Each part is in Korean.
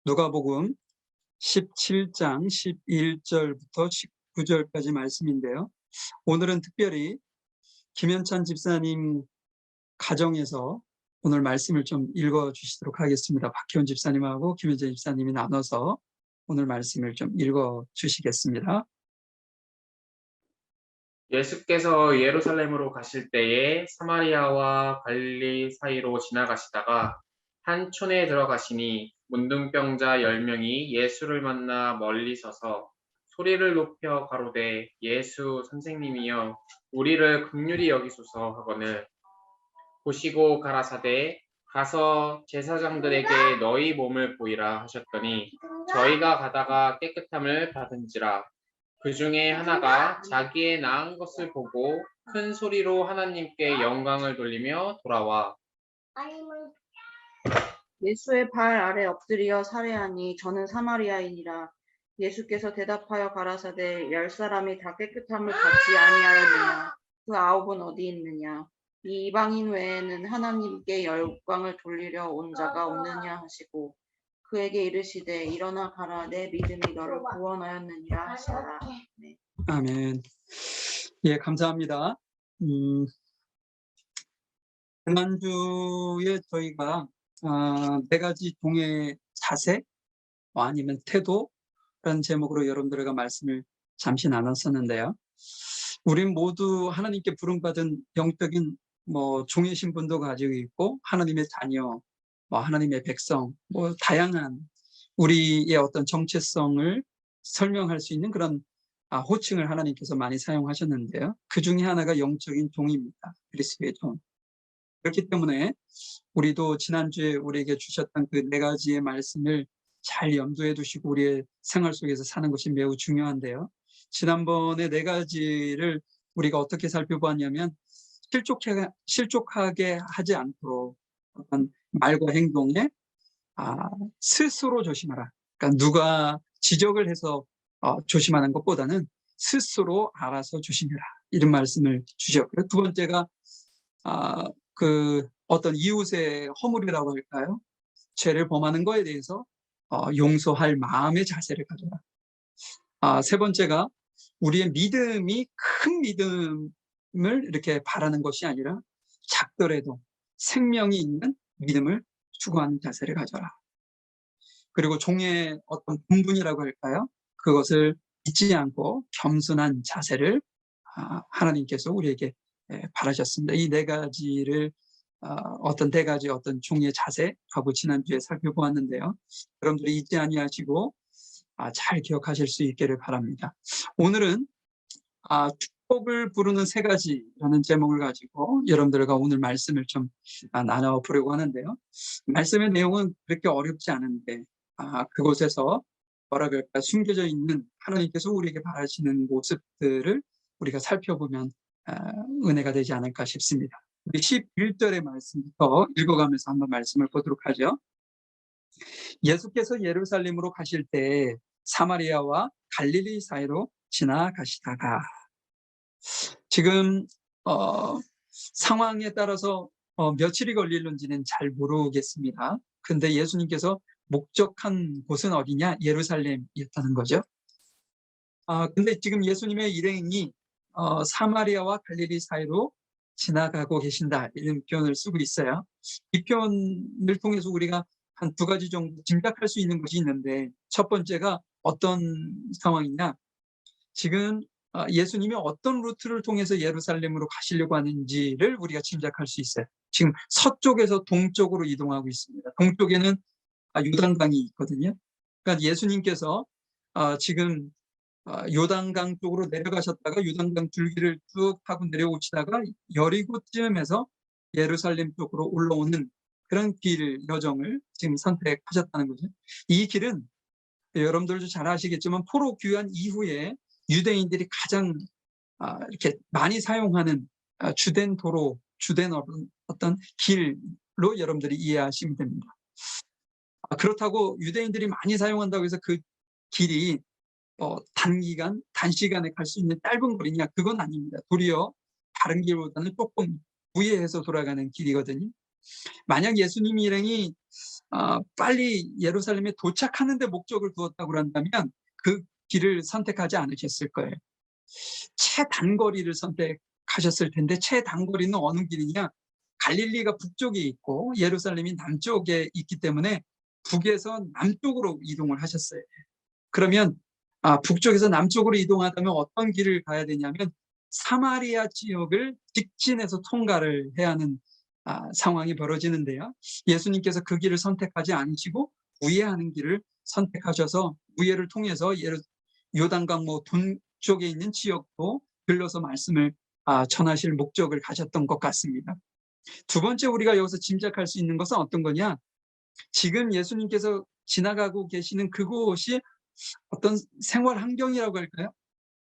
누가복음 17장 11절부터 19절까지 말씀인데요. 오늘은 특별히 김현찬 집사님 가정에서 오늘 말씀을 좀 읽어주시도록 하겠습니다. 박희원 집사님하고 김현찬 집사님이 나눠서 오늘 말씀을 좀 읽어주시겠습니다. 예수께서 예루살렘으로 가실 때에 사마리아와 갈릴리 사이로 지나가시다가 한 촌에 들어가시니 문둥병자 10명이 예수를 만나 멀리 서서 소리를 높여 가로되 예수 선생님이여 우리를 긍휼히 여기소서 하거늘 보시고 가라사대 가서 제사장들에게 너희 몸을 보이라 하셨더니 저희가 가다가 깨끗함을 받은지라. 그 중에 하나가 자기의 나은 것을 보고 큰 소리로 하나님께 영광을 돌리며 돌아와 예수의 발 아래 엎드려 살해하니 저는 사마리아인이라. 예수께서 대답하여 가라사대 10사람이 다 깨끗함을 받지 아니하였느냐. 그 9은 어디 있느냐. 이 이방인 외에는 하나님께 영광을 돌리려 온 자가 없느냐 하시고 그에게 이르시되 일어나 가라 내 믿음이 너를 구원하였느니라 하시더라. 네. 아멘. 예, 감사합니다. 지난주에 저희가 4가지 종의 자세 아니면 태도라는 제목으로 여러분들과 말씀을 잠시 나눴었는데요. 우린 모두 하나님께 부름받은 영적인 종의 신분도 가지고 있고 하나님의 자녀, 하나님의 백성, 다양한 우리의 어떤 정체성을 설명할 수 있는 그런 호칭을 하나님께서 많이 사용하셨는데요. 그 중에 하나가 영적인 종입니다. 그리스도의 종. 그렇기 때문에 우리도 지난주에 우리에게 주셨던 그 4가지의 말씀을 잘 염두에 두시고 우리의 생활 속에서 사는 것이 매우 중요한데요. 지난번에 4가지를 우리가 어떻게 살펴보았냐면 실족하게 하지 않도록 어떤 말과 행동에 스스로 조심하라. 그러니까 누가 지적을 해서 조심하는 것보다는 스스로 알아서 조심해라. 이런 말씀을 주셨고요. 2번째가 어떤 이웃의 허물이라고 할까요? 죄를 범하는 거에 대해서 용서할 마음의 자세를 가져라. 3번째가 우리의 믿음이 큰 믿음을 이렇게 바라는 것이 아니라 작더라도 생명이 있는 믿음을 추구하는 자세를 가져라. 그리고 종의 어떤 본분이라고 할까요? 그것을 잊지 않고 겸손한 자세를 하나님께서 우리에게 바라셨습니다. 이 4가지를 어떤 4가지 어떤 종의 자세하고 지난주에 살펴보았는데요. 여러분들이 잊지 아니하시고 잘 기억하실 수 있기를 바랍니다. 오늘은 축복을 부르는 3가지라는 제목을 가지고 여러분들과 오늘 말씀을 좀 나눠보려고 하는데요. 말씀의 내용은 그렇게 어렵지 않은데 그곳에서 뭐라 그럴까 숨겨져 있는 하나님께서 우리에게 바라시는 모습들을 우리가 살펴보면 은혜가 되지 않을까 싶습니다. 우리 11절의 말씀부터 읽어가면서 한번 말씀을 보도록 하죠. 예수께서 예루살렘으로 가실 때 사마리아와 갈릴리 사이로 지나가시다가 지금 상황에 따라서 며칠이 걸릴는지는 잘 모르겠습니다. 그런데 예수님께서 목적한 곳은 어디냐? 예루살렘이었다는 거죠. 근데 지금 예수님의 일행이 사마리아와 갈릴리 사이로 지나가고 계신다 이런 표현을 쓰고 있어요. 이 표현을 통해서 우리가 한 2가지 정도 짐작할 수 있는 것이 있는데 첫 번째가 어떤 상황이냐? 지금 예수님이 어떤 루트를 통해서 예루살렘으로 가시려고 하는지를 우리가 짐작할 수 있어요. 지금 서쪽에서 동쪽으로 이동하고 있습니다. 동쪽에는 요단강이 있거든요. 그러니까 예수님께서 지금 요단강 쪽으로 내려가셨다가 요단강 줄기를 쭉 타고 내려오시다가 여리고쯤에서 예루살렘 쪽으로 올라오는 그런 길 여정을 지금 선택하셨다는 거죠. 이 길은 여러분들도 잘 아시겠지만 포로 귀환 이후에 유대인들이 가장 이렇게 많이 사용하는 주된 도로, 주된 어떤 길로 여러분들이 이해하시면 됩니다. 그렇다고 유대인들이 많이 사용한다고 해서 그 길이 단시간에 갈 수 있는 짧은 거리냐? 그건 아닙니다. 도리어 다른 길보다는 조금 우회해서 돌아가는 길이거든요. 만약 예수님 일행이 빨리 예루살렘에 도착하는 데 목적을 두었다고 한다면 그 길을 선택하지 않으셨을 거예요. 최단거리를 선택하셨을 텐데 최단거리는 어느 길이냐? 갈릴리가 북쪽에 있고 예루살렘이 남쪽에 있기 때문에 북에서 남쪽으로 이동을 하셨어요. 그러면 북쪽에서 남쪽으로 이동하다면 어떤 길을 가야 되냐면 사마리아 지역을 직진해서 통과를 해야 하는 상황이 벌어지는데요. 예수님께서 그 길을 선택하지 않으시고 우회하는 길을 선택하셔서 우회를 통해서 요단강 동쪽에 있는 지역도 들러서 말씀을 전하실 목적을 가졌던 것 같습니다. 두 번째 우리가 여기서 짐작할 수 있는 것은 어떤 거냐? 지금 예수님께서 지나가고 계시는 그곳이 어떤 생활 환경이라고 할까요?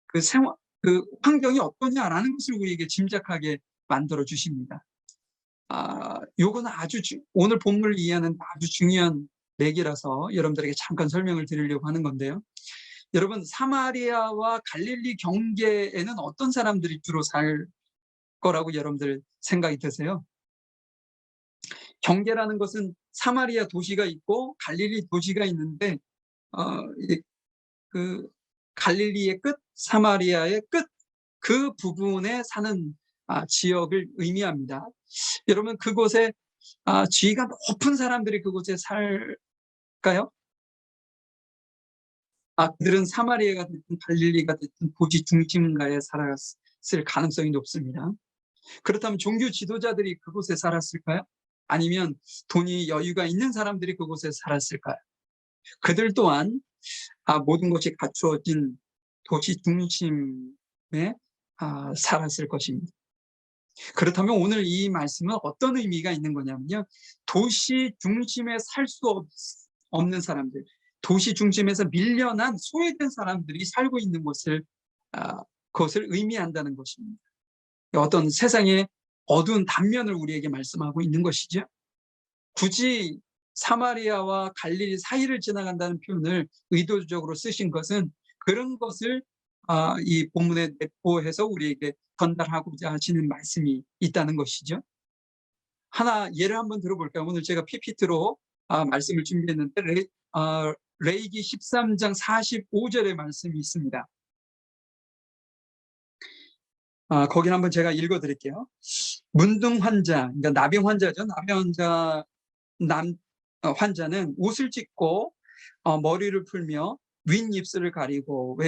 그 환경이 어떠냐라는 것을 우리에게 짐작하게 만들어 주십니다. 요거는 오늘 본문을 이해하는 아주 중요한 맥이라서 여러분들에게 잠깐 설명을 드리려고 하는 건데요. 여러분, 사마리아와 갈릴리 경계에는 어떤 사람들이 주로 살 거라고 여러분들 생각이 드세요? 경계라는 것은 사마리아 도시가 있고 갈릴리 도시가 있는데 그 갈릴리의 끝, 사마리아의 끝, 그 부분에 사는 지역을 의미합니다. 여러분, 그곳에 지위가 높은 사람들이 그곳에 살까요? 그들은 사마리아가 됐든 갈릴리가 됐든 도시 중심가에 살았을 가능성이 높습니다. 그렇다면 종교 지도자들이 그곳에 살았을까요? 아니면 돈이 여유가 있는 사람들이 그곳에 살았을까요? 그들 또한 모든 것이 갖추어진 도시 중심에 살았을 것입니다. 그렇다면 오늘 이 말씀은 어떤 의미가 있는 거냐면요. 도시 중심에 살 수 없는 사람들, 도시 중심에서 밀려난 소외된 사람들이 살고 있는 그것을 의미한다는 것입니다. 어떤 세상의 어두운 단면을 우리에게 말씀하고 있는 것이죠. 굳이 사마리아와 갈릴리 사이를 지나간다는 표현을 의도적으로 쓰신 것은 그런 것을 이 본문에 내포해서 우리에게 전달하고자 하시는 말씀이 있다는 것이죠. 하나 예를 한번 들어볼까요? 오늘 제가 PPT로 말씀을 준비했는데 레위기 13장 45절의 말씀이 있습니다. 거기는 한번 제가 읽어드릴게요. 문둥 환자, 그러니까 나병 환자죠. 환자는 옷을 찢고 머리를 풀며 윗입술을 가리고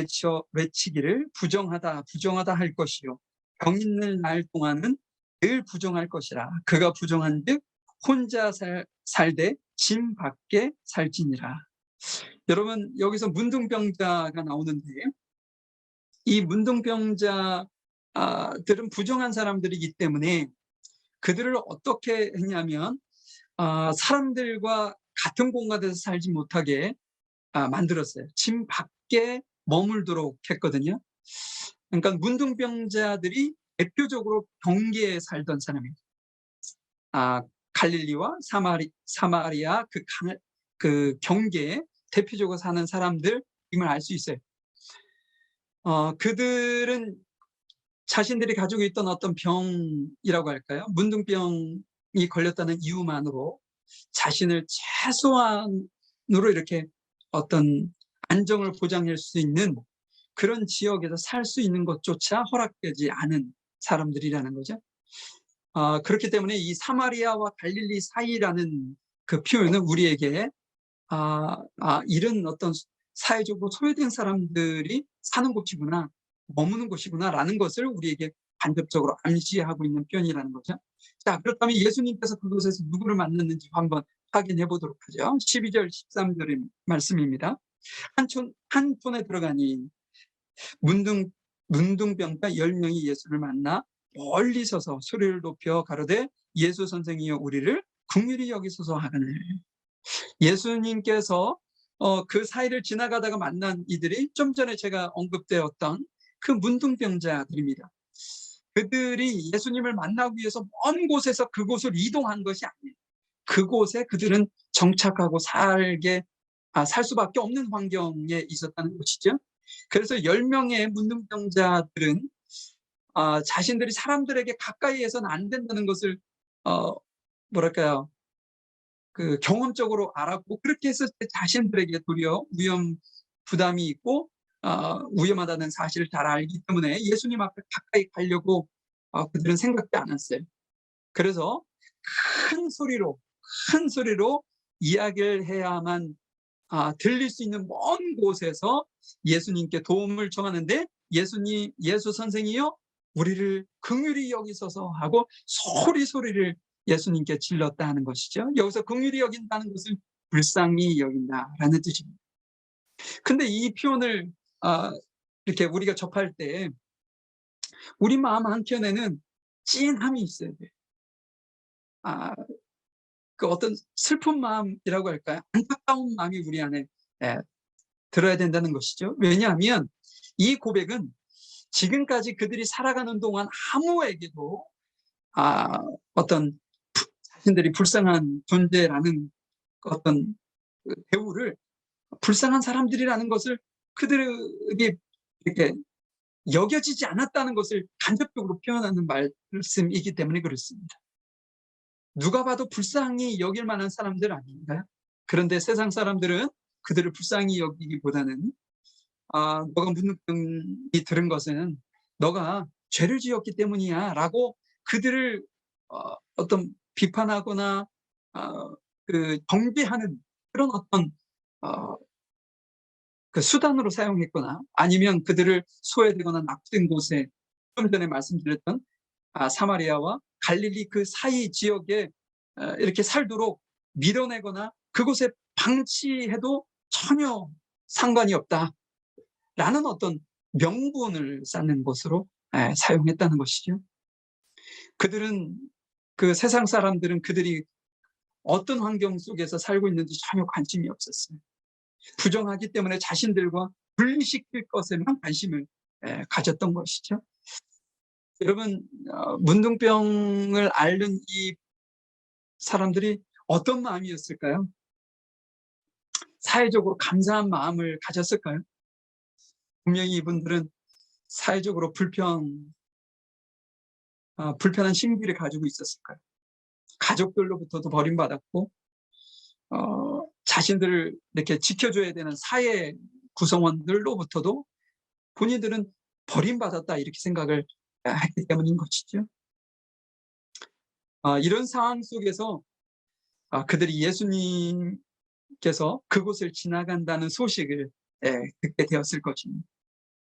외치기를 부정하다 부정하다 할 것이요 병 있는 날 동안은 늘 부정할 것이라. 그가 부정한즉 혼자 살되 짐 밖에 살지니라. 여러분, 여기서 문둥병자가 나오는데 이 문둥병자들은 부정한 사람들이기 때문에 그들을 어떻게 했냐면 사람들과 같은 공간에서 살지 못하게 만들었어요. 짐 밖에 머물도록 했거든요. 그러니까 문둥병자들이 대표적으로 경계에 살던 사람이에요. 갈릴리와 사마리아 그 경계에 대표적으로 사는 사람들임을 알 수 있어요. 그들은 자신들이 가지고 있던 어떤 병이라고 할까요? 문둥병이 걸렸다는 이유만으로 자신을 최소한으로 이렇게 어떤 안정을 보장할 수 있는 그런 지역에서 살 수 있는 것조차 허락되지 않은 사람들이라는 거죠. 그렇기 때문에 이 사마리아와 갈릴리 사이라는 그 표현은 우리에게 이런 어떤 사회적으로 소외된 사람들이 사는 곳이구나, 머무는 곳이구나라는 것을 우리에게 간접적으로 암시하고 있는 표현이라는 거죠. 자, 그렇다면 예수님께서 그곳에서 누구를 만났는지 한번 확인해 보도록 하죠. 12절 13절의 말씀입니다. 한 촌에 들어가니 문둥병자 10명이 예수를 만나 멀리 서서 소리를 높여 가로되 예수 선생이여 우리를 긍휼히 여기소서 하거늘. 예수님께서 그 사이를 지나가다가 만난 이들이 좀 전에 제가 언급되었던 그 문둥병자들입니다. 그들이 예수님을 만나기 위해서 먼 곳에서 그곳을 이동한 것이 아니에요. 그곳에 그들은 정착하고 살 수밖에 없는 환경에 있었다는 것이죠. 그래서 10명의 문둥병자들은 자신들이 사람들에게 가까이에서는 안 된다는 것을 뭐랄까요, 그 경험적으로 알았고 그렇게 했을 때 자신들에게 도리어 위험 부담이 있고 위험하다는 사실을 잘 알기 때문에 예수님 앞에 가까이 가려고 그들은 생각지 않았어요. 그래서 큰 소리로 이야기를 해야만 들릴 수 있는 먼 곳에서 예수님께 도움을 청하는데 예수 선생이요 우리를 긍휼히 여기소서 하고 소리를 예수님께 질렀다 하는 것이죠. 여기서 긍휼히 여긴다는 것은 불쌍히 여긴다라는 뜻입니다. 근데 이 표현을 이렇게 우리가 접할 때 우리 마음 한켠에는 찐함이 있어야 돼요. 그 어떤 슬픈 마음이라고 할까요? 안타까운 마음이 우리 안에 들어야 된다는 것이죠. 왜냐하면 이 고백은 지금까지 그들이 살아가는 동안 아무에게도 어떤 자신들이 불쌍한 존재라는 어떤 그 대우를 불쌍한 사람들이라는 것을 그들이 이렇게 여겨지지 않았다는 것을 간접적으로 표현하는 말씀이기 때문에 그렇습니다. 누가 봐도 불쌍히 여길 만한 사람들 아닌가요? 그런데 세상 사람들은 그들을 불쌍히 여기기보다는 너가 문득이 들은 것은 너가 죄를 지었기 때문이야 라고 그들을 어떤 비판하거나 그 정죄하는 그런 어떤 그 수단으로 사용했거나 아니면 그들을 소외되거나 낙된 곳에 좀 전에 말씀드렸던 사마리아와 갈릴리 그 사이 지역에 이렇게 살도록 밀어내거나 그곳에 방치해도 전혀 상관이 없다라는 어떤 명분을 쌓는 것으로 사용했다는 것이죠. 그들은 그 세상 사람들은 그들이 어떤 환경 속에서 살고 있는지 전혀 관심이 없었어요. 부정하기 때문에 자신들과 분리시킬 것에만 관심을 가졌던 것이죠. 여러분 문둥병을 앓는 이 사람들이 어떤 마음이었을까요? 사회적으로 감사한 마음을 가졌을까요? 분명히 이분들은 사회적으로 불편한 심기를 가지고 있었을까요? 가족들로부터도 버림받았고 자신들을 이렇게 지켜줘야 되는 사회 구성원들로부터도 본인들은 버림받았다 이렇게 생각을 했기 때문인 것이죠. 이런 상황 속에서 그들이 예수님께서 그곳을 지나간다는 소식을 듣게 되었을 것입니다.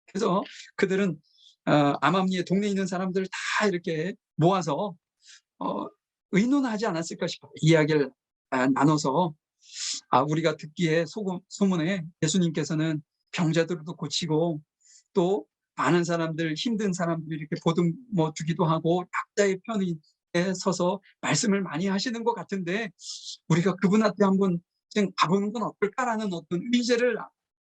그래서 그들은 암암리에 동네에 있는 사람들을 다 이렇게 모아서 의논하지 않았을까 싶어요. 이야기를 나눠서 우리가 듣기에 소문에 예수님께서는 병자들도 고치고 또 많은 사람들 힘든 사람들 이렇게 보듬어 주기도 하고 약자의 편에 서서 말씀을 많이 하시는 것 같은데 우리가 그분한테 한번 가보는 건 어떨까라는 어떤 의제를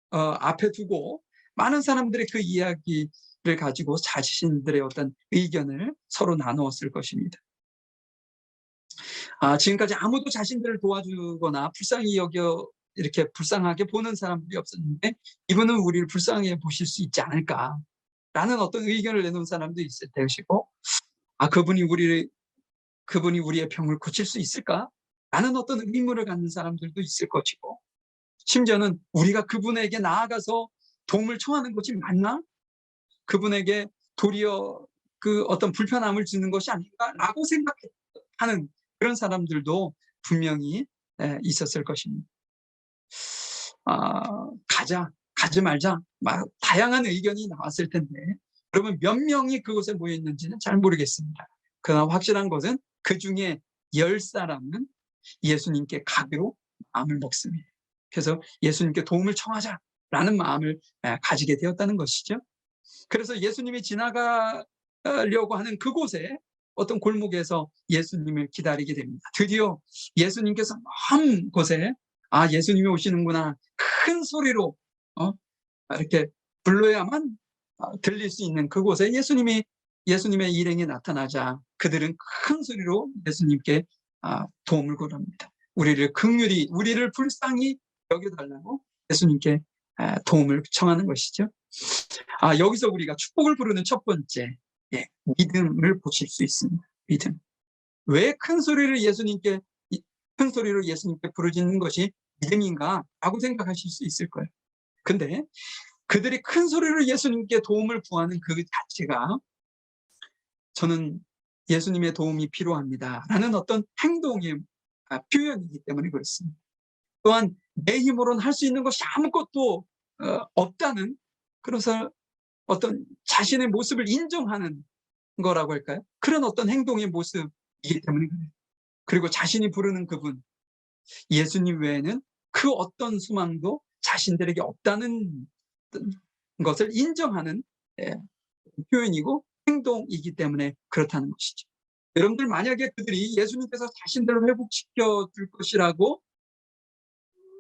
앞에 두고 많은 사람들의 그 이야기를 가지고 자신들의 어떤 의견을 서로 나누었을 것입니다. 지금까지 아무도 자신들을 도와주거나 불쌍히 여겨 이렇게 불쌍하게 보는 사람들이 없었는데 이분은 우리를 불쌍해 보실 수 있지 않을까라는 어떤 의견을 내놓은 사람도 있을 것이고 그분이 우리의 병을 고칠 수 있을까라는 어떤 의문을 갖는 사람들도 있을 것이고 심지어는 우리가 그분에게 나아가서 도움을 청하는 것이 맞나? 그분에게 도리어 그 어떤 불편함을 주는 것이 아닌가라고 생각하는 그런 사람들도 분명히 있었을 것입니다. 가지 말자. 다양한 의견이 나왔을 텐데 그러면 몇 명이 그곳에 모여 있는지는 잘 모르겠습니다. 그러나 확실한 것은 그 중에 10사람은 예수님께 가기로 마음을 먹습니다. 그래서 예수님께 도움을 청하자라는 마음을 가지게 되었다는 것이죠. 그래서 예수님이 지나가려고 하는 그곳에 어떤 골목에서 예수님을 기다리게 됩니다. 드디어 예수님께서 먼 곳에 예수님이 오시는구나 큰 소리로 이렇게 불러야만 들릴 수 있는 그곳에 예수님의 일행이 나타나자 그들은 큰 소리로 예수님께 도움을 구합니다. 우리를 긍휼히 우리를 불쌍히 여겨달라고 예수님께 도움을 청하는 것이죠. 여기서 우리가 축복을 부르는 첫 번째 믿음을 보실 수 있습니다. 믿음. 왜 큰 소리를 예수님께 큰 소리로 예수님께 부르짖는 것이 믿음인가? 라고 생각하실 수 있을 거예요. 근데 그들이 큰 소리로 예수님께 도움을 구하는 그 자체가 저는 예수님의 도움이 필요합니다 라는 어떤 행동의 표현이기 때문에 그렇습니다. 또한 내 힘으로는 할 수 있는 것이 아무것도 없다는, 그래서 어떤 자신의 모습을 인정하는 거라고 할까요? 그런 어떤 행동의 모습이기 때문에 그래요. 그리고 자신이 부르는 그분, 예수님 외에는 그 어떤 소망도 자신들에게 없다는 것을 인정하는 표현이고 행동이기 때문에 그렇다는 것이죠. 여러분들 만약에 그들이 예수님께서 자신들을 회복시켜 줄 것이라고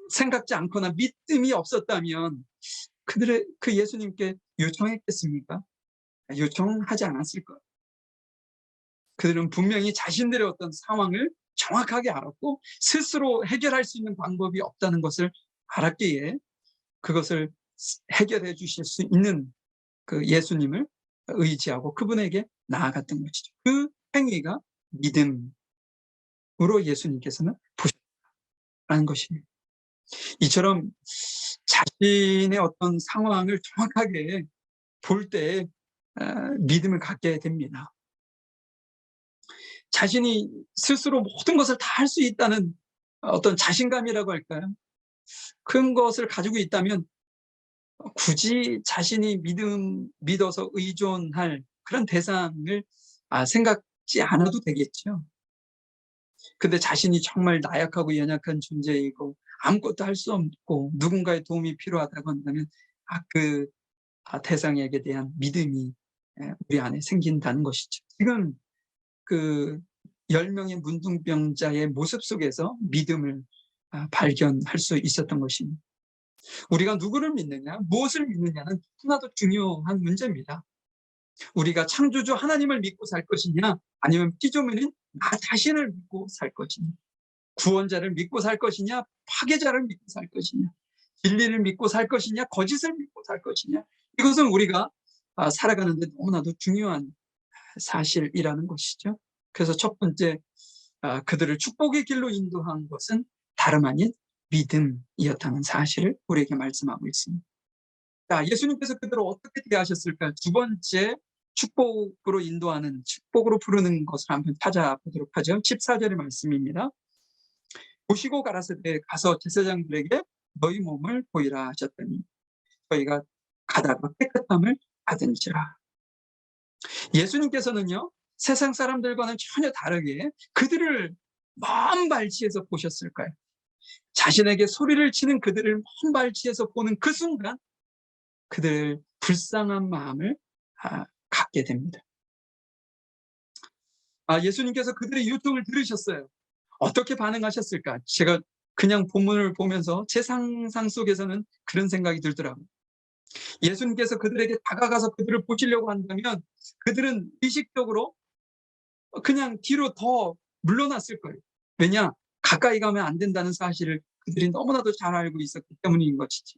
생각지 않거나 믿음이 없었다면 그들의 그 예수님께 요청했겠습니까? 요청하지 않았을 거예요. 그들은 분명히 자신들의 어떤 상황을 정확하게 알았고 스스로 해결할 수 있는 방법이 없다는 것을 알았기에 그것을 해결해 주실 수 있는 그 예수님을 의지하고 그분에게 나아갔던 것이죠. 그 행위가 믿음으로 예수님께서는 보셨다는 것입니다. 이처럼 자신의 어떤 상황을 정확하게 볼 때 믿음을 갖게 됩니다. 자신이 스스로 모든 것을 다 할 수 있다는 어떤 자신감이라고 할까요? 그런 것을 가지고 있다면 굳이 자신이 믿어서 의존할 그런 대상을 생각지 않아도 되겠죠. 근데 자신이 정말 나약하고 연약한 존재이고 아무것도 할 수 없고 누군가의 도움이 필요하다고 한다면 그 대상에게 대한 믿음이 우리 안에 생긴다는 것이죠. 지금 그 10명의 문둥병자의 모습 속에서 믿음을 발견할 수 있었던 것입니다. 우리가 누구를 믿느냐, 무엇을 믿느냐는 하나도 중요한 문제입니다. 우리가 창조주 하나님을 믿고 살 것이냐, 아니면 피조물인 나 자신을 믿고 살 것이냐, 구원자를 믿고 살 것이냐, 파괴자를 믿고 살 것이냐, 진리를 믿고 살 것이냐, 거짓을 믿고 살 것이냐, 이것은 우리가 살아가는 데 너무나도 중요한 사실이라는 것이죠. 그래서 첫 번째 그들을 축복의 길로 인도한 것은 다름 아닌 믿음이었다는 사실을 우리에게 말씀하고 있습니다. 자, 예수님께서 그들을 어떻게 대하셨을까? 두 번째 축복으로 인도하는, 축복으로 부르는 것을 한번 찾아보도록 하죠. 14절의 말씀입니다. 보시고 가라사대 가서 제사장들에게 너희 몸을 보이라 하셨더니 저희가 가다가 깨끗함을 받은지라. 예수님께서는요, 세상 사람들과는 전혀 다르게 그들을 먼 발치에서 보셨을까요? 자신에게 소리를 치는 그들을 먼 발치에서 보는 그 순간 그들 불쌍한 마음을 갖게 됩니다. 예수님께서 그들의 요청을 들으셨어요. 어떻게 반응하셨을까? 제가 그냥 본문을 보면서 제 상상 속에서는 그런 생각이 들더라고요. 예수님께서 그들에게 다가가서 그들을 보시려고 한다면 그들은 의식적으로 그냥 뒤로 더 물러났을 거예요. 왜냐? 가까이 가면 안 된다는 사실을 그들이 너무나도 잘 알고 있었기 때문인 것이지.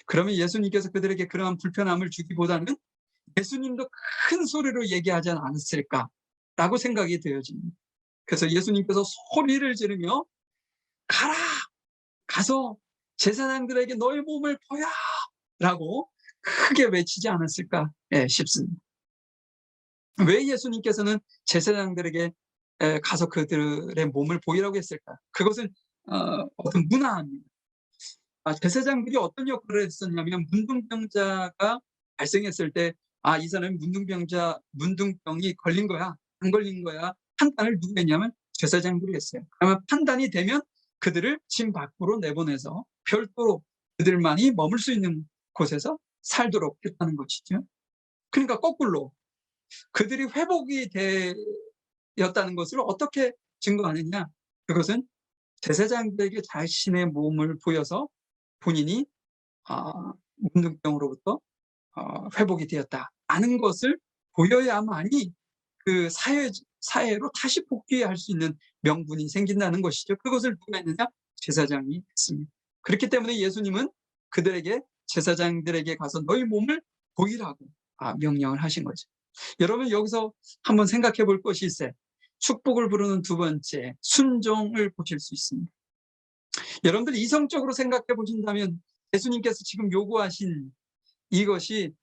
그러면 예수님께서 그들에게 그러한 불편함을 주기보다는 예수님도 큰 소리로 얘기하지 않았을까라고 생각이 되어집니다. 그래서 예수님께서 소리를 지르며 가라! 가서 제사장들에게 너의 몸을 보여! 라고 크게 외치지 않았을까 싶습니다. 왜 예수님께서는 제사장들에게 가서 그들의 몸을 보이라고 했을까? 그것은 어떤 문화입니다. 제사장들이 어떤 역할을 했었냐면 문둥병자가 발생했을 때 이 사람이 문둥병이 걸린 거야, 안 걸린 거야 판단을 누구 했냐면 제사장들이 했어요. 그러면 판단이 되면 그들을 진 밖으로 내보내서 별도로 그들만이 머물 수 있는 곳에서 살도록 했다는 것이죠. 그러니까 거꾸로 그들이 회복이 되었다는 것을 어떻게 증거하느냐? 그것은 제사장들에게 자신의 몸을 보여서 본인이 문둥병으로부터 회복이 되었다는 것을 보여야만이 그 사회로 다시 복귀할 수 있는 명분이 생긴다는 것이죠. 그것을 누가 했느냐? 제사장이 했습니다. 그렇기 때문에 예수님은 그들에게 제사장들에게 가서 너희 몸을 보이라고 명령을 하신 거죠. 여러분 여기서 한번 생각해 볼 것이 있어요. 축복을 부르는 두 번째, 순종을 보실 수 있습니다. 여러분들 이성적으로 생각해 보신다면 예수님께서 지금 요구하신 이것이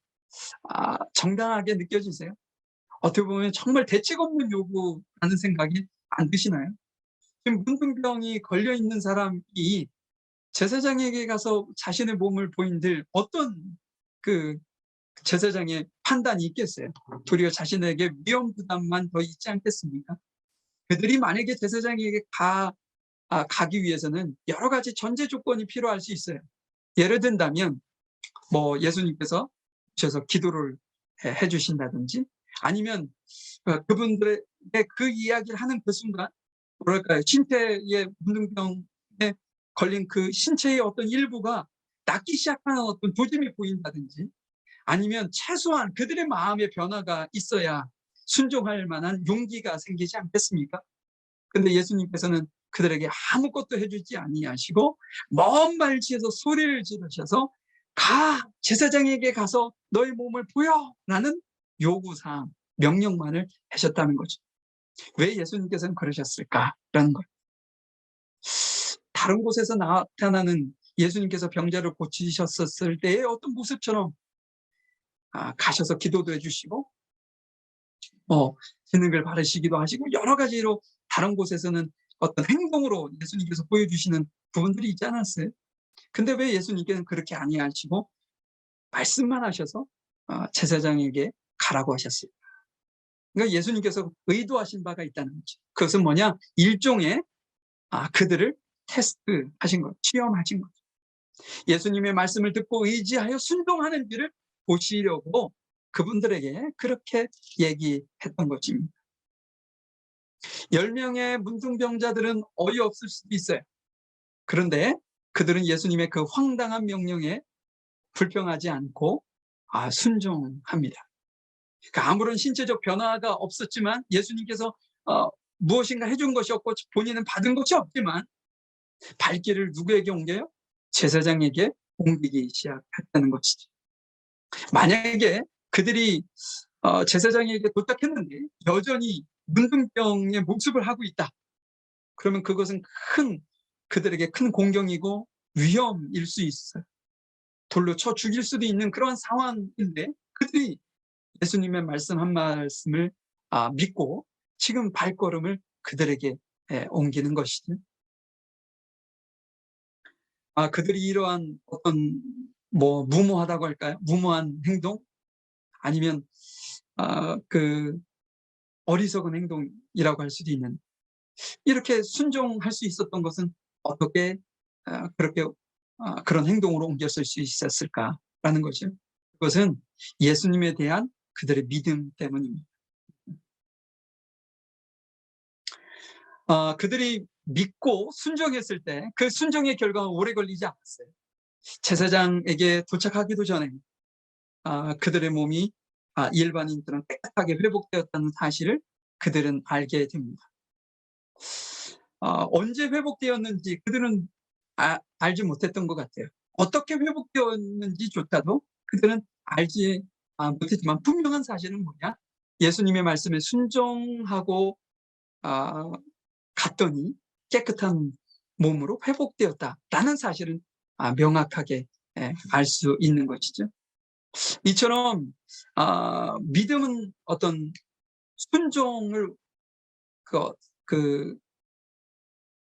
정당하게 느껴지세요? 어떻게 보면 정말 대책 없는 요구라는 생각이 안 드시나요? 지금 문둥병이 걸려 있는 사람이 제사장에게 가서 자신의 몸을 보인들 어떤 그 제사장의 판단이 있겠어요? 도리어 자신에게 위험 부담만 더 있지 않겠습니까? 그들이 만약에 제사장에게 가기 위해서는 여러 가지 전제 조건이 필요할 수 있어요. 예를 든다면 뭐 예수님께서 오셔서 기도를 해주신다든지, 아니면 그분들의 그 이야기를 하는 그 순간 뭐랄까요, 신체의 문둥병에 걸린 그 신체의 어떤 일부가 낫기 시작하는 어떤 조짐이 보인다든지, 아니면 최소한 그들의 마음의 변화가 있어야 순종할 만한 용기가 생기지 않겠습니까? 근데 예수님께서는 그들에게 아무것도 해주지 아니하시고 먼 발치에서 소리를 지르셔서 제사장에게 가서 너의 몸을 보여! 라는 요구사항, 명령만을 하셨다는 거죠. 왜 예수님께서는 그러셨을까라는 거예요. 다른 곳에서 나타나는 예수님께서 병자를 고치셨을 때의 어떤 모습처럼 가셔서 기도도 해주시고 진흙을 바르시기도 하시고 여러 가지로 다른 곳에서는 어떤 행동으로 예수님께서 보여주시는 부분들이 있지 않았어요? 근데 왜 예수님께서는 그렇게 아니하시고 말씀만 하셔서 제사장에게 가라고 하셨어요? 그러니까 예수님께서 의도하신 바가 있다는 거죠. 그것은 뭐냐? 일종의 그들을 테스트하신 거예요. 시험하신 거죠. 예수님의 말씀을 듣고 의지하여 순종하는지를 보시려고 그분들에게 그렇게 얘기했던 것입니다. 10명의 문둥병자들은 어이없을 수도 있어요. 그런데 그들은 예수님의 그 황당한 명령에 불평하지 않고 순종합니다. 그러니까 아무런 신체적 변화가 없었지만 예수님께서 무엇인가 해준 것이 없고 본인은 받은 것이 없지만 발길을 누구에게 옮겨요? 제사장에게 옮기기 시작했다는 것이죠. 만약에 그들이 제사장에게 도착했는데 여전히 문둥병의 모습을 하고 있다. 그러면 그것은 그들에게 큰 공경이고 위험일 수 있어요. 돌로 쳐 죽일 수도 있는 그런 상황인데 그들이 예수님의 말씀 한 말씀을 믿고 지금 발걸음을 그들에게 옮기는 것이죠. 그들이 이러한 어떤 무모하다고 할까요? 무모한 행동, 아니면 그 어리석은 행동이라고 할 수도 있는, 이렇게 순종할 수 있었던 것은 어떻게 그렇게 그런 행동으로 옮겼을 수 있었을까라는 거죠. 그것은 예수님에 대한 그들의 믿음 때문입니다. 그들이 믿고 순종했을 때 그 순종의 결과는 오래 걸리지 않았어요. 제사장에게 도착하기도 전에 그들의 몸이 일반인들은 깨끗하게 회복되었다는 사실을 그들은 알게 됩니다. 언제 회복되었는지 그들은 알지 못했던 것 같아요. 어떻게 회복되었는지조차도 그들은 알지 못했지만 분명한 사실은 뭐냐? 예수님의 말씀에 순종하고 갔더니 깨끗한 몸으로 회복되었다라는 사실은 명확하게 알 수 있는 것이죠. 이처럼 믿음은 어떤 순종을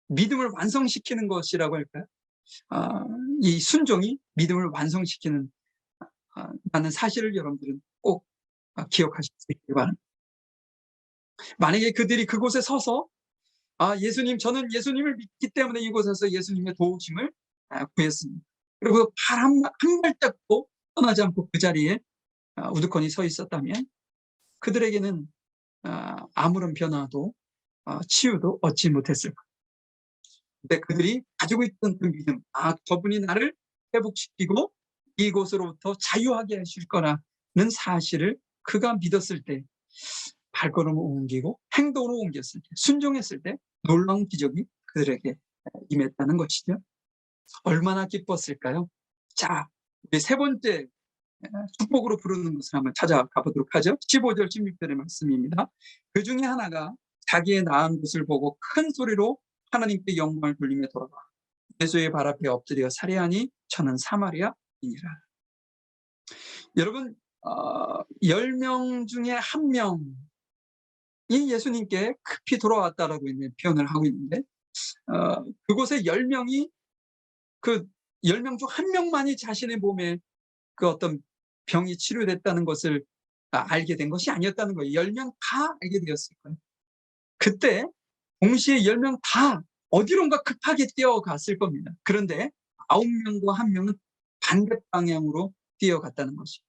믿음을 완성시키는 것이라고 할까요? 이 순종이 믿음을 완성시키는 라는 사실을 여러분들은 꼭 기억하실 수 있기 바랍니다. 만약에 그들이 그곳에 서서 예수님, 저는 예수님을 믿기 때문에 이곳에서 예수님의 도우심을 구했습니다. 그리고 발 한 발짝도 떠나지 않고 그 자리에 우두커니 서 있었다면 그들에게는 아무런 변화도 치유도 얻지 못했을 거예요. 근데 그들이 가지고 있던 그 믿음, 저분이 나를 회복시키고 이곳으로부터 자유하게 하실 거라는 사실을 그가 믿었을 때, 발걸음을 옮기고 행동으로 옮겼을 때, 순종했을 때 놀라운 기적이 그들에게 임했다는 것이죠. 얼마나 기뻤을까요? 자, 우리 세 번째 축복으로 부르는 것을 한번 찾아가 보도록 하죠. 15절 16절의 말씀입니다. 그 중에 하나가 자기의 나은 곳을 보고 큰 소리로 하나님께 영광을 돌리며 돌아가 예수의 발 앞에 엎드려 살해하니 저는 사마리아인이라. 여러분, 10명 중에 1명이 예수님께 급히 돌아왔다라고 있는 표현을 하고 있는데, 그곳에 10명이 그 10명 중 1명만이 자신의 몸에 그 어떤 병이 치료됐다는 것을 알게 된 것이 아니었다는 거예요. 10명 다 알게 되었을 거예요. 그때 동시에 10명 다 어디론가 급하게 뛰어갔을 겁니다. 그런데 9명과 1명은 반대 방향으로 뛰어갔다는 것이죠.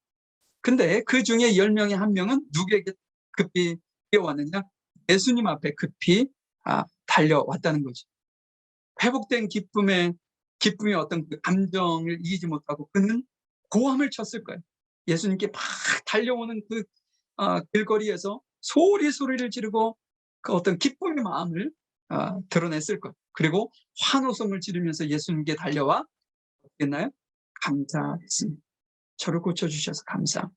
근데 그 중에 10명의 1명은 누구에게 급히 뛰어왔느냐? 예수님 앞에 급히 달려왔다는 거죠. 회복된 기쁨의 어떤 그 감정을 이기지 못하고 그는 고함을 쳤을 거예요. 예수님께 막 달려오는 그 길거리에서 소리를 지르고 그 어떤 기쁨의 마음을 드러냈을 거예요. 그리고 환호성을 지르면서 예수님께 달려와 했나요? 감사했습니다. 저를 고쳐주셔서 감사.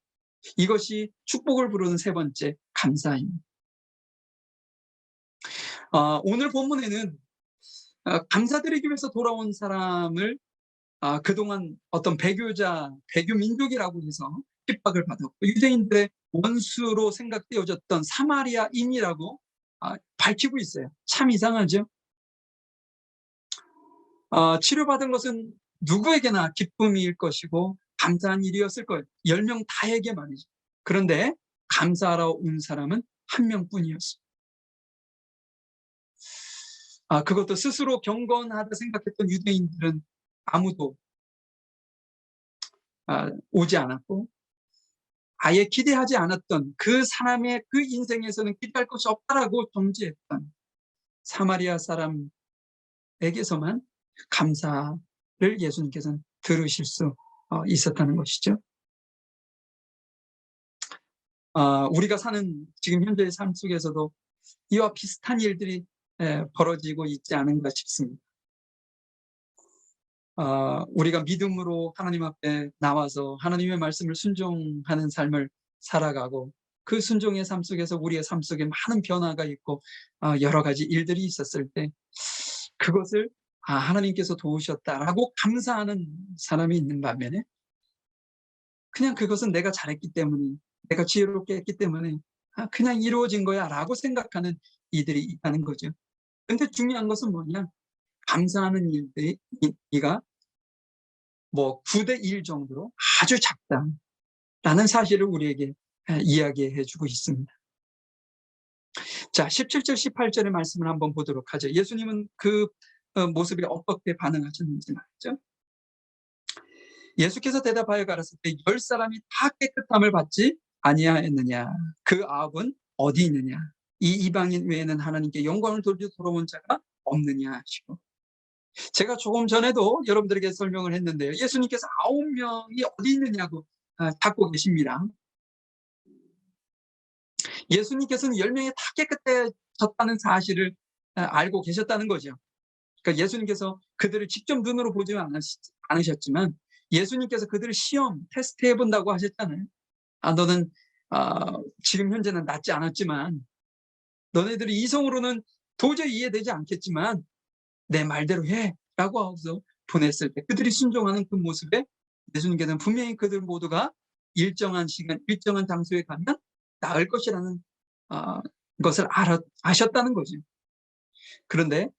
이것이 축복을 부르는 세 번째 감사입니다. 오늘 본문에는 감사드리기 위해서 돌아온 사람을 그동안 어떤 배교 민족이라고 해서 핍박을 받았고 유대인들의 원수로 생각되어졌던 사마리아인이라고 밝히고 있어요. 참 이상하죠? 치료받은 것은 누구에게나 기쁨일 것이고 감사한 일이었을 거예요. 10명 다에게 말이죠. 그런데 감사하러 온 사람은 1명뿐이었어요. 그것도 스스로 경건하다 생각했던 유대인들은 아무도 오지 않았고 아예 기대하지 않았던 그 사람의 그 인생에서는 기대할 것이 없다라고 정지했던 사마리아 사람에게서만 감사를 예수님께서는 들으실 수 있었다는 것이죠. 우리가 사는 지금 현재의 삶 속에서도 이와 비슷한 일들이 벌어지고 있지 않은가 싶습니다. 우리가 믿음으로 하나님 앞에 나와서 하나님의 말씀을 순종하는 삶을 살아가고 그 순종의 삶 속에서 우리의 삶 속에 많은 변화가 있고 여러 가지 일들이 있었을 때 그것을 하나님께서 도우셨다라고 감사하는 사람이 있는 반면에 그냥 그것은 내가 잘했기 때문에 내가 지혜롭게 했기 때문에 그냥 이루어진 거야 라고 생각하는 이들이 있다는 거죠. 근데 중요한 것은 뭐냐? 감사하는 일들이가 9대 1 정도로 아주 작다라는 사실을 우리에게 이야기해 주고 있습니다. 자, 17절 18절의 말씀을 한번 보도록 하죠. 예수님은 그 모습에 어떻게 반응하셨는지 말이죠. 예수께서 대답하여 가라사대 10사람이 다 깨끗함을 받지 아니하였느냐? 그 아합은 어디 있느냐? 이 이방인 외에는 하나님께 영광을 돌려 돌아온 자가 없느냐 하시고, 제가 조금 전에도 여러분들에게 설명을 했는데요. 예수님께서 9명이 어디 있느냐고 찾고 계십니다. 예수님께서는 10명이 다 깨끗해졌다는 사실을 알고 계셨다는 거죠. 그러니까 예수님께서 그들을 직접 눈으로 보지 않으셨지만 예수님께서 그들을 시험, 테스트해 본다고 하셨잖아요. 너는 지금 현재는 낫지 않았지만 너네들이 이성으로는 도저히 이해되지 않겠지만 내 말대로 해 라고 하고서 보냈을 때 그들이 순종하는 그 모습에 예수님께서는 분명히 그들 모두가 일정한 시간, 일정한 장소에 가면 나을 것이라는 것을 아셨다는 거죠. 그런데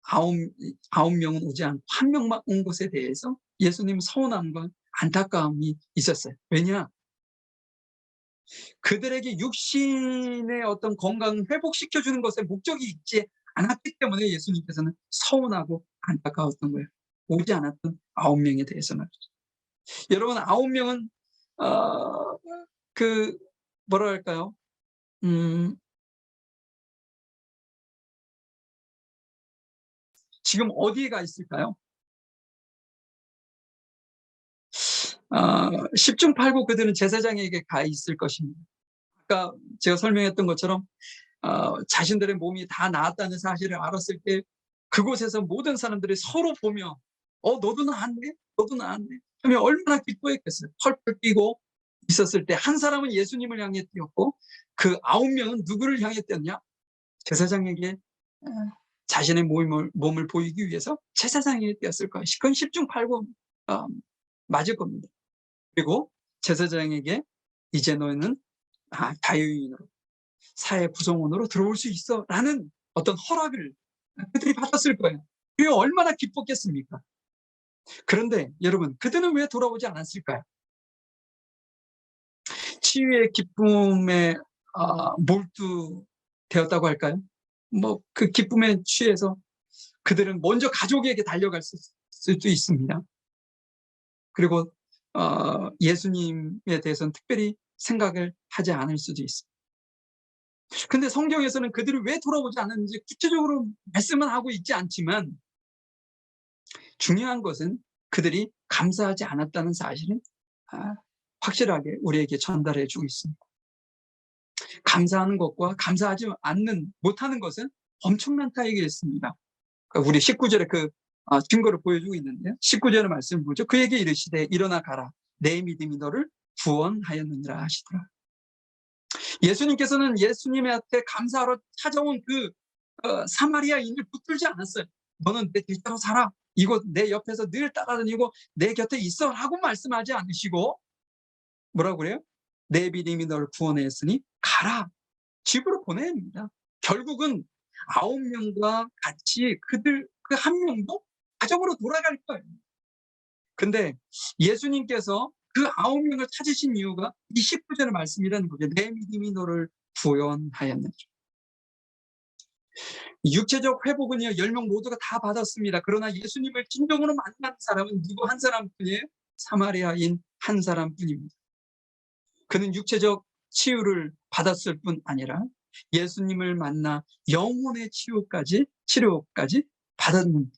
9명은 오지 않고 1명만 온 것에 대해서 예수님은 서운함과 안타까움이 있었어요. 왜냐? 그들에게 육신의 어떤 건강을 회복시켜주는 것에 목적이 있지 않았기 때문에 예수님께서는 서운하고 안타까웠던 거예요. 오지 않았던 9명에 대해서 말이죠. 여러분, 9명은 뭐랄까요? 지금 어디에 가 있을까요? 10중8구 그들은 제사장에게 가 있을 것입니다. 아까 제가 설명했던 것처럼 자신들의 몸이 다 나았다는 사실을 알았을 때 그곳에서 모든 사람들이 서로 보며 너도 나았네? 너도 나았네? 하면 얼마나 기뻐했겠어요. 펄펄 뛰고 있었을 때 한 사람은 예수님을 향해 뛰었고 그 9명은 누구를 향해 뛰었냐? 제사장에게 자신의 몸을 보이기 위해서 제사장이 되었을 거예요. 그건 10중 8구 맞을 겁니다. 그리고 제사장에게 이제 너는 자유인으로 사회 구성원으로 들어올 수 있어 라는 어떤 허락을 그들이 받았을 거예요. 그게 얼마나 기뻤겠습니까? 그런데 여러분, 그들은 왜 돌아오지 않았을까요? 치유의 기쁨에 몰두되었다고 할까요? 뭐 그 기쁨에 취해서 그들은 먼저 가족에게 달려갈 수도 있습니다. 그리고 예수님에 대해서는 특별히 생각을 하지 않을 수도 있습니다. 근데 성경에서는 그들이 왜 돌아오지 않았는지 구체적으로 말씀은 하고 있지 않지만, 중요한 것은 그들이 감사하지 않았다는 사실은 확실하게 우리에게 전달해 주고 있습니다. 감사하는 것과 감사하지 못하는 것은 엄청난 차이가 있습니다. 우리 19절에 그 증거를 보여주고 있는데요. 19절의 말씀을 보죠. 그에게 이르시되 일어나 가라. 내 믿음이 너를 구원하였느니라 하시더라. 예수님께서는 예수님한테 감사하러 찾아온 그 사마리아인을 붙들지 않았어요. 너는 내 뒤따라 살아. 이곳 내 옆에서 늘 따라다니고 내 곁에 있어 라고 말씀하지 않으시고 뭐라고 그래요? 내 믿음이 너를 구원했으니 가라. 집으로 보내야 합니다. 결국은 9명과 같이 그들 그 한 명도 가정으로 돌아갈 거예요. 근데 예수님께서 그 9명을 찾으신 이유가 이 19절의 말씀이라는 거죠. 내 믿음이 너를 구원하였느니라. 육체적 회복은요, 10명 모두가 다 받았습니다. 그러나 예수님을 진정으로 만난 사람은 누구 한 사람뿐이에요? 사마리아인 한 사람뿐입니다. 그는 육체적 치유를 받았을 뿐 아니라 예수님을 만나 영혼의 치료까지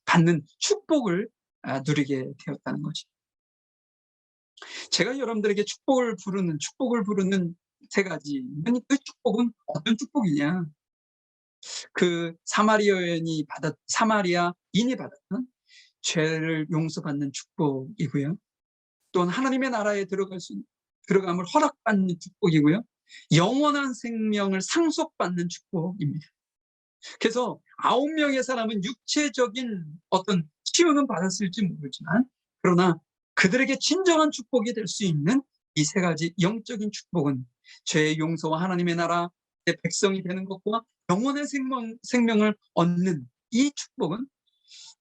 받는 축복을 누리게 되었다는 거죠. 제가 여러분들에게 축복을 부르는 세 가지. 그 축복은 어떤 축복이냐? 그 사마리아인이 받았던 죄를 용서받는 축복이고요. 또한 하나님의 나라에 들어감을 허락받는 축복이고요. 영원한 생명을 상속받는 축복입니다. 그래서 9명의 사람은 육체적인 어떤 치유는 받았을지 모르지만, 그러나 그들에게 진정한 축복이 될 수 있는 이 세 가지 영적인 축복은 죄의 용서와 하나님의 나라의 백성이 되는 것과 영원의 생명을 얻는 이 축복은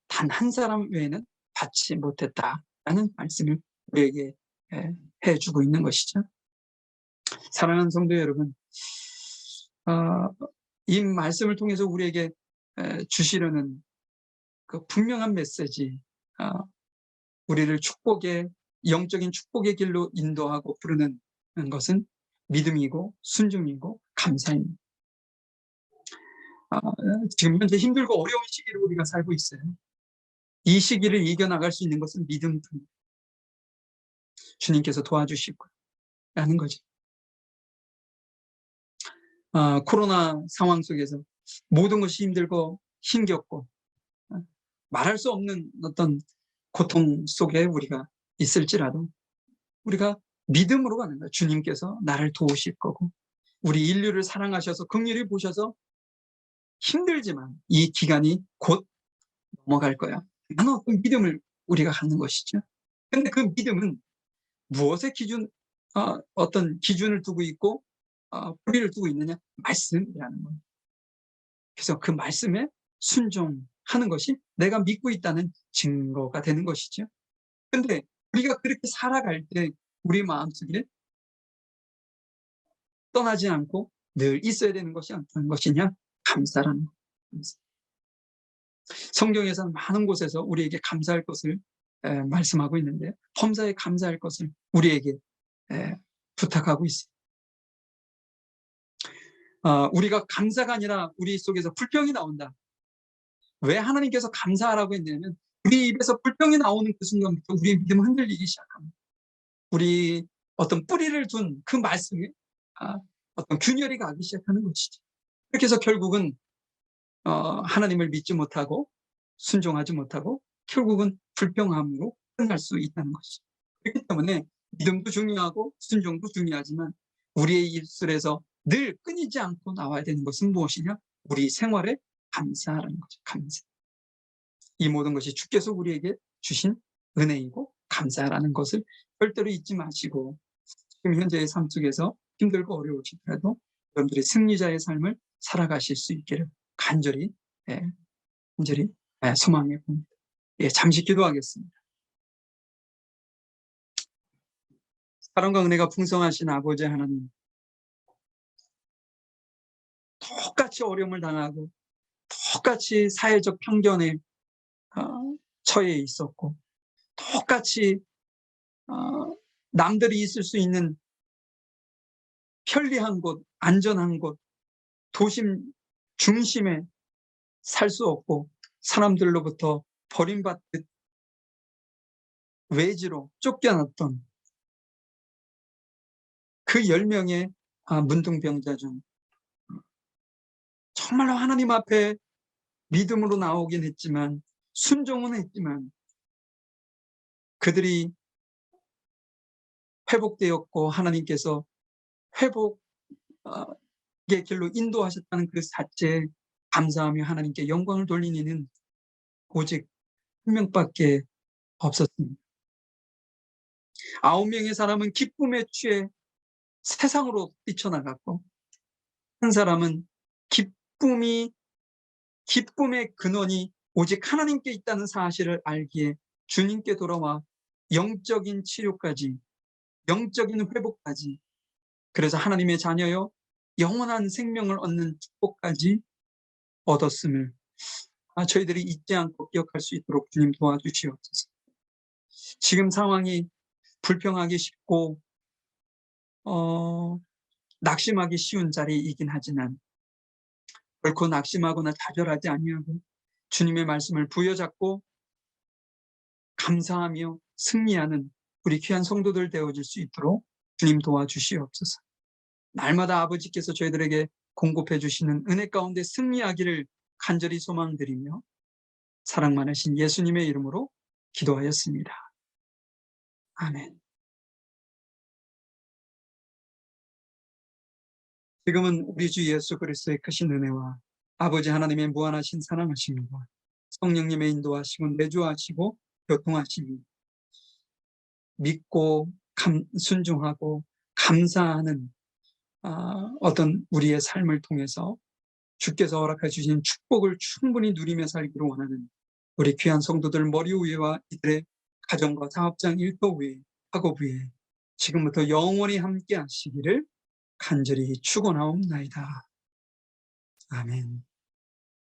단 한 사람 외에는 받지 못했다라는 말씀을 우리에게 해주고 있는 것이죠. 사랑하는 성도 여러분, 이 말씀을 통해서 우리에게 주시려는 그 분명한 메시지, 우리를 영적인 축복의 길로 인도하고 부르는 것은 믿음이고 순종이고 감사입니다. 지금 현재 힘들고 어려운 시기를 우리가 살고 있어요. 이 시기를 이겨나갈 수 있는 것은 믿음입니다. 주님께서 도와주실 거라는 거죠. 코로나 상황 속에서 모든 것이 힘들고 힘겹고 말할 수 없는 어떤 고통 속에 우리가 있을지라도 우리가 믿음으로 가는 거예요. 주님께서 나를 도우실 거고 우리 인류를 사랑하셔서 긍휼히 보셔서 힘들지만 이 기간이 곧 넘어갈 거야. 라는 어떤 믿음을 우리가 갖는 것이죠. 그런데 그 믿음은 무엇의 어떤 기준을 두고 있고 뿌리를 두고 있느냐? 말씀이라는 거예요. 그래서 그 말씀에 순종하는 것이 내가 믿고 있다는 증거가 되는 것이죠. 그런데 우리가 그렇게 살아갈 때 우리 마음속에 떠나지 않고 늘 있어야 되는 것이 어떤 것이냐? 감사라는 거예요. 성경에서는 많은 곳에서 우리에게 감사할 것을 말씀하고 있는데 범사에 감사할 것을 우리에게 부탁하고 있어요. 우리가 감사가 아니라 우리 속에서 불평이 나온다. 왜 하나님께서 감사하라고 했냐면 우리 입에서 불평이 나오는 그 순간부터 우리의 믿음은 흔들리기 시작합니다. 우리 어떤 뿌리를 둔 그 말씀에 어떤 균열이 가기 시작하는 것이죠. 그렇게 해서 결국은 하나님을 믿지 못하고 순종하지 못하고 결국은 불평함으로 끝날 수 있다는 것이죠. 그렇기 때문에 믿음도 중요하고 순종도 중요하지만 우리의 입술에서 늘 끊이지 않고 나와야 되는 것은 무엇이냐? 우리 생활에 감사하라는 거죠. 감사. 이 모든 것이 주께서 우리에게 주신 은혜이고 감사하라는 것을 절대로 잊지 마시고 지금 현재의 삶 속에서 힘들고 어려우시더라도 여러분들이 승리자의 삶을 살아가실 수 있기를 간절히 소망해 봅니다. 잠시 기도하겠습니다. 사랑과 은혜가 풍성하신 아버지 하나님, 똑같이 어려움을 당하고 똑같이 사회적 편견에 처해 있었고 똑같이 남들이 있을 수 있는 편리한 곳, 안전한 곳, 도심 중심에 살 수 없고 사람들로부터 버림받듯 외지로 쫓겨났던 그 10명의 문둥병자 중 정말로 하나님 앞에 믿음으로 나오긴 했지만 순종은 했지만 그들이 회복되었고 하나님께서 회복의 길로 인도하셨다는 그 자체에 감사하며 하나님께 영광을 돌리는 이는 오직 한 명밖에 없었습니다. 9명의 사람은 기쁨에 취해 세상으로 뛰쳐나갔고 한 사람은 기쁨의 근원이 오직 하나님께 있다는 사실을 알기에 주님께 돌아와 영적인 치료까지, 영적인 회복까지, 그래서 하나님의 자녀여 영원한 생명을 얻는 축복까지 얻었음을 저희들이 잊지 않고 기억할 수 있도록 주님 도와주시옵소서. 지금 상황이 불평하기 쉽고 낙심하기 쉬운 자리이긴 하지만 결코 낙심하거나 좌절하지 아니하고 주님의 말씀을 부여잡고 감사하며 승리하는 우리 귀한 성도들 되어질 수 있도록 주님 도와주시옵소서. 날마다 아버지께서 저희들에게 공급해 주시는 은혜 가운데 승리하기를 간절히 소망드리며 사랑 많으신 예수님의 이름으로 기도하였습니다. 아멘. 지금은 우리 주 예수 그리스도의 크신 은혜와 아버지 하나님의 무한하신 사랑하심과 성령님의 인도하시고 내주하시고 교통하심이 믿고 순종하고 감사하는 어떤 우리의 삶을 통해서 주께서 허락해 주신 축복을 충분히 누리며 살기를 원하는 우리 귀한 성도들 머리 위에와 이들의 가정과 사업장 일터 위에 학업 위에 지금부터 영원히 함께 하시기를 간절히 축원하옵나이다. 아멘.